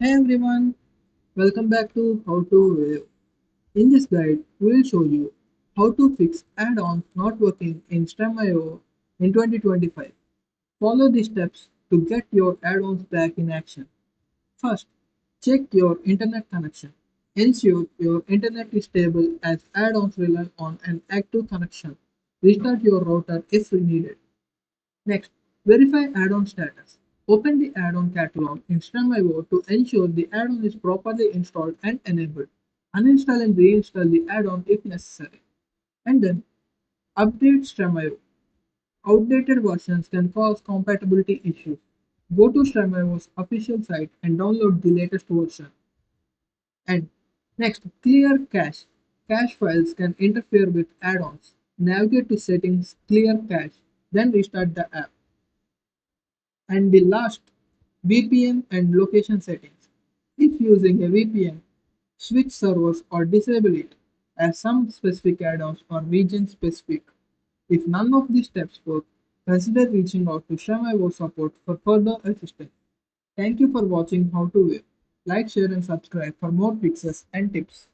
Hey everyone, welcome back to How to Wave. In this guide, we will show you how to fix add-ons not working in Stremio in 2025. Follow these steps to get your add-ons back in action. First, check your internet connection. Ensure your internet is stable as add-ons rely on an active connection. Restart your router if needed. Next, verify add-on status. Open the add-on catalog in Stremio to ensure the add-on is properly installed and enabled. Uninstall and reinstall the add-on if necessary. And then, update Stremio. Outdated versions can cause compatibility issues. Go to Stremio's official site and download the latest version. And next, clear cache. Cache files can interfere with add-ons. Navigate to Settings, Clear Cache, then restart the app. And the last, VPN and location settings. If using a VPN, switch servers or disable it, as some specific add-ons are region specific. If none of these steps work, consider reaching out to Shamivo support for further assistance. Thank you for watching How to Web. Like, share and subscribe for more fixes and tips.